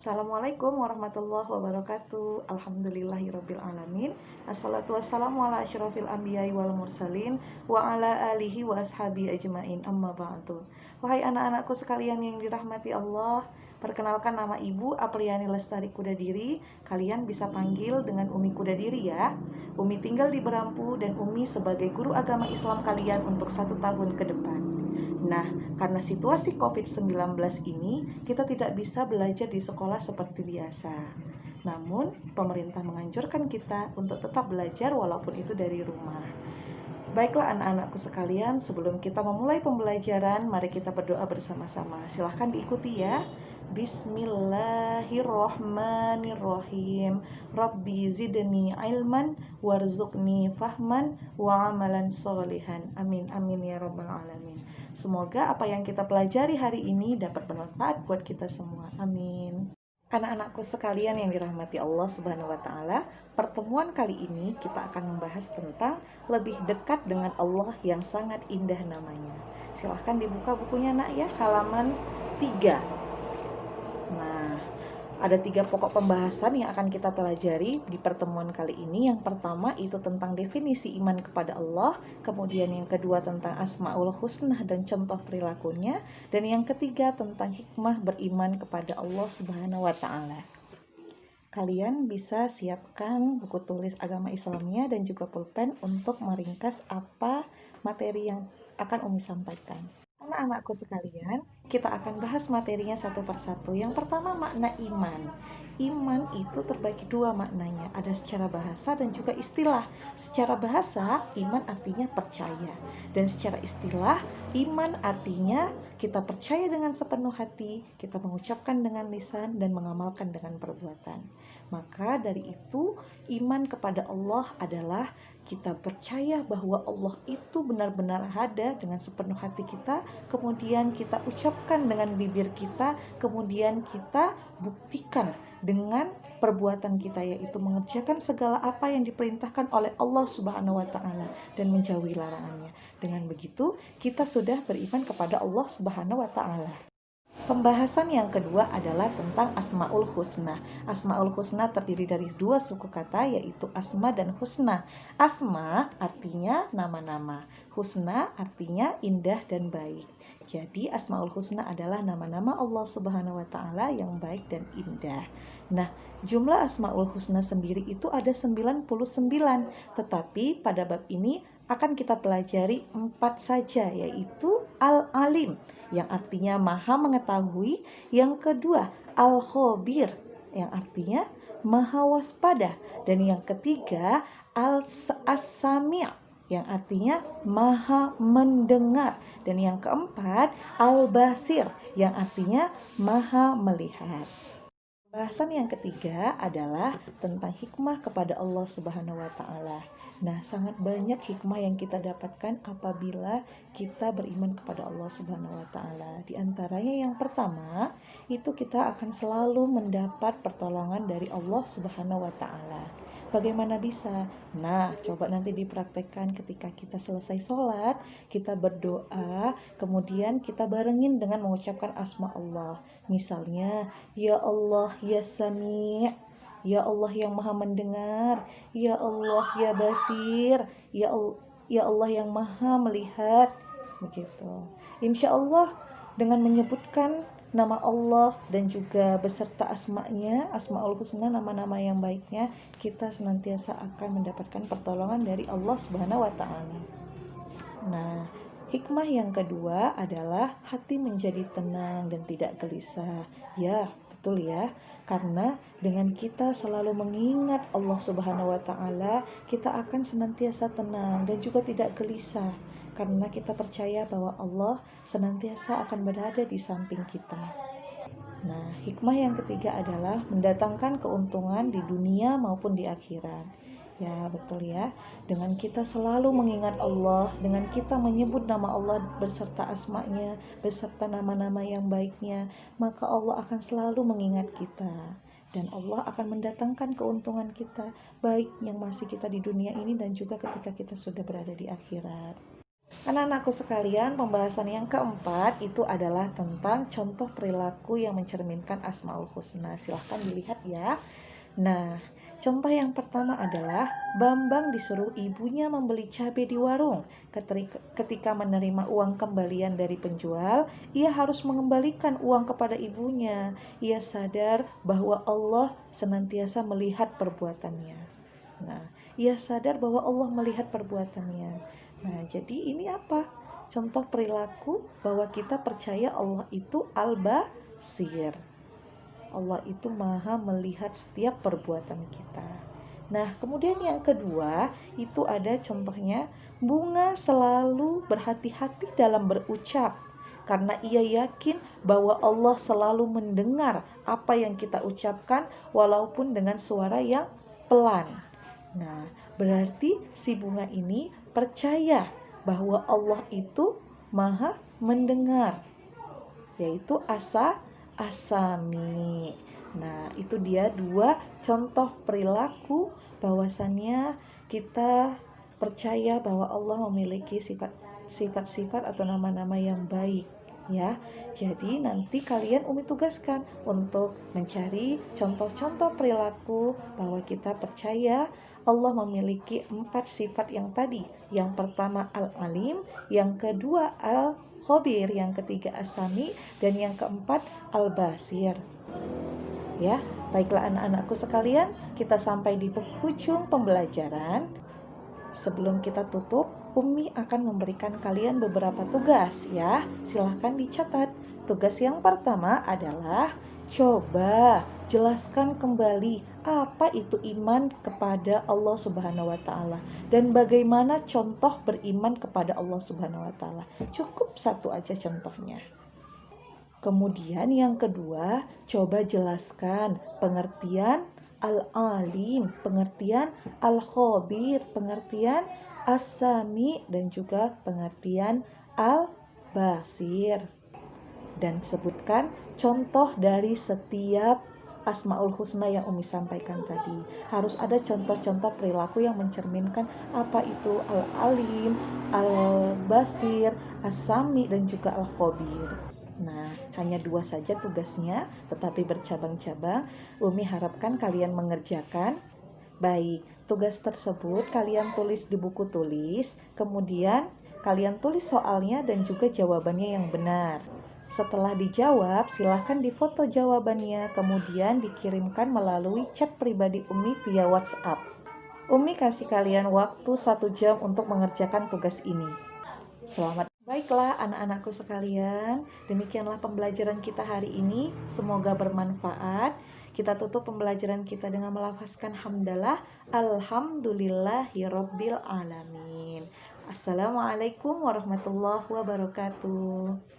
Assalamualaikum warahmatullahi wabarakatuh. Alhamdulillahirrabbilalamin. Assalatu wassalamu ala asyrafil anbiya'i wal mursalin wa ala alihi wa ashabi ajmain, amma ba'du. Wahai anak-anakku sekalian yang dirahmati Allah, perkenalkan, nama Ibu Apriani Lestari Kudadiri. Kalian bisa panggil dengan Umi Kudadiri ya. Umi tinggal di Berampu dan Umi sebagai guru agama Islam kalian untuk 1 tahun ke depan. Nah, karena situasi COVID-19 ini, kita tidak bisa belajar di sekolah seperti biasa. Namun, pemerintah menganjurkan kita untuk tetap belajar walaupun itu dari rumah. Baiklah anak-anakku sekalian, sebelum kita memulai pembelajaran, mari kita berdoa bersama-sama. Silahkan diikuti ya. Bismillahirrohmanirrohim. Rabbi zidni ilman warzuqni fahman wa amalan solihan. Amin amin ya rabbal alamin. Semoga apa yang kita pelajari hari ini dapat bermanfaat buat kita semua. Amin. Anak-anakku sekalian yang dirahmati Allah Subhanahu wa Ta'ala, pertemuan kali ini kita akan membahas tentang lebih dekat dengan Allah yang sangat indah namanya. Silahkan dibuka bukunya nak ya, halaman 3. Nah, ada 3 pokok pembahasan yang akan kita pelajari di pertemuan kali ini. Yang pertama itu tentang definisi iman kepada Allah, kemudian yang kedua tentang Asmaul Husna dan contoh perilakunya, dan yang ketiga tentang hikmah beriman kepada Allah Subhanahu wa Ta'ala. Kalian bisa siapkan buku tulis agama Islamnya dan juga pulpen untuk meringkas apa materi yang akan Umi sampaikan. Anak-anakku sekalian, kita akan bahas materinya satu persatu. Yang pertama, makna iman. Iman itu terbagi 2 maknanya, ada secara bahasa dan juga istilah. Secara bahasa, iman artinya percaya. Dan secara istilah, iman artinya kita percaya dengan sepenuh hati, kita mengucapkan dengan lisan dan mengamalkan dengan perbuatan. Maka dari itu, iman kepada Allah adalah kita percaya bahwa Allah itu benar-benar ada dengan sepenuh hati kita, kemudian kita ucapkan dengan bibir kita, kemudian kita buktikan dengan perbuatan kita, yaitu mengerjakan segala apa yang diperintahkan oleh Allah Subhanahu wa Ta'ala dan menjauhi larangannya. Dengan begitu, kita sudah beriman kepada Allah Subhanahu wa Ta'ala. Pembahasan yang kedua adalah tentang Asmaul Husna. Asmaul Husna terdiri dari 2 suku kata, yaitu Asma dan Husna. Asma artinya nama-nama, Husna artinya indah dan baik. Jadi Asmaul Husna adalah nama-nama Allah Subhanahu wa Ta'ala yang baik dan indah. Nah, jumlah Asmaul Husna sendiri itu ada 99, tetapi pada bab ini akan kita pelajari 4 saja, yaitu Al-Alim yang artinya maha mengetahui, yang kedua Al-Khabir yang artinya maha waspada, dan yang ketiga As-Sami' yang artinya maha mendengar, dan yang keempat Al-Basir yang artinya maha melihat. Bahasan yang ketiga adalah tentang hikmah kepada Allah Subhanahu wa Ta'ala. Nah, sangat banyak hikmah yang kita dapatkan apabila kita beriman kepada Allah Subhanahu wa Ta'ala. Di antaranya yang pertama, itu kita akan selalu mendapat pertolongan dari Allah Subhanahu wa Ta'ala. Bagaimana bisa? Nah, coba nanti dipraktekkan ketika kita selesai sholat, kita berdoa, kemudian kita barengin dengan mengucapkan asma Allah. Misalnya, Ya Allah, Ya Sami', Ya Allah yang maha mendengar, Ya Allah, Ya Basir, Ya Allah yang maha melihat. Begitu. Insya Allah dengan menyebutkan nama Allah dan juga beserta asma'nya, Asma'ul Husna, nama-nama yang baiknya, kita senantiasa akan mendapatkan pertolongan dari Allah Subhanahu wa Ta'ala. Nah, hikmah yang kedua adalah hati menjadi tenang dan tidak gelisah. Ya, betul ya. Karena dengan kita selalu mengingat Allah Subhanahu wa Ta'ala, kita akan senantiasa tenang dan juga tidak gelisah. Karena kita percaya bahwa Allah senantiasa akan berada di samping kita. Nah, hikmah yang ketiga adalah mendatangkan keuntungan di dunia maupun di akhirat. Ya, betul ya. Dengan kita selalu mengingat Allah, dengan kita menyebut nama Allah beserta asma'nya, beserta nama-nama yang baiknya, maka Allah akan selalu mengingat kita. Dan Allah akan mendatangkan keuntungan kita, baik yang masih kita di dunia ini dan juga ketika kita sudah berada di akhirat. Anak-anakku sekalian, pembahasan yang keempat itu adalah tentang contoh perilaku yang mencerminkan Asmaul Husna. Silahkan dilihat ya. Nah, contoh yang pertama adalah Bambang disuruh ibunya membeli cabai di warung. Ketika menerima uang kembalian dari penjual, ia harus mengembalikan uang kepada ibunya. Ia sadar bahwa Allah senantiasa melihat perbuatannya. Nah, ia sadar bahwa Allah melihat perbuatannya. Nah, jadi ini apa? Contoh perilaku bahwa kita percaya Allah itu Al-Basir. Allah itu maha melihat setiap perbuatan kita. Nah, kemudian yang kedua, itu ada contohnya, Bunga selalu berhati-hati dalam berucap. Karena ia yakin bahwa Allah selalu mendengar apa yang kita ucapkan walaupun dengan suara yang pelan. Nah, berarti si bunga ini percaya bahwa Allah itu maha mendengar, yaitu asami. Nah, itu dia dua contoh perilaku bahwasannya kita percaya bahwa Allah memiliki sifat-sifat atau nama-nama yang baik ya. Jadi nanti kalian Umi tugaskan untuk mencari contoh-contoh perilaku bahwa kita percaya Allah memiliki 4 sifat yang tadi. Yang pertama Al-Alim, yang kedua Al-Khabir, yang ketiga As-Sami, dan yang keempat Al-Basir. Ya, baiklah anak-anakku sekalian, kita sampai di penghujung pembelajaran. Sebelum kita tutup, Umi akan memberikan kalian beberapa tugas ya. Silahkan dicatat. Tugas yang pertama adalah coba jelaskan kembali apa itu iman kepada Allah Subhanahu wa taala dan bagaimana contoh beriman kepada Allah Subhanahu wa taala. Cukup satu aja contohnya. Kemudian yang kedua, coba jelaskan pengertian Al-Alim, pengertian Al-Khabir, pengertian As-Sami, dan juga pengertian Al-Basir. Dan sebutkan contoh dari setiap Asmaul Husna yang Umi sampaikan tadi. Harus ada contoh-contoh perilaku yang mencerminkan apa itu Al-Alim, Al-Basir, As-Sami, dan juga Al-Khabir. Nah, hanya 2 saja tugasnya, tetapi bercabang-cabang. Umi harapkan kalian mengerjakan. Baik, tugas tersebut kalian tulis di buku tulis, kemudian kalian tulis soalnya dan juga jawabannya yang benar. Setelah dijawab, silahkan difoto jawabannya, kemudian dikirimkan melalui chat pribadi Umi via WhatsApp. Umi kasih kalian waktu 1 jam untuk mengerjakan tugas ini. Selamat. Baiklah anak-anakku sekalian, demikianlah pembelajaran kita hari ini. Semoga bermanfaat. Kita tutup pembelajaran kita dengan melafazkan hamdalah. Alhamdulillahirabbil alamin. Assalamualaikum warahmatullahi wabarakatuh.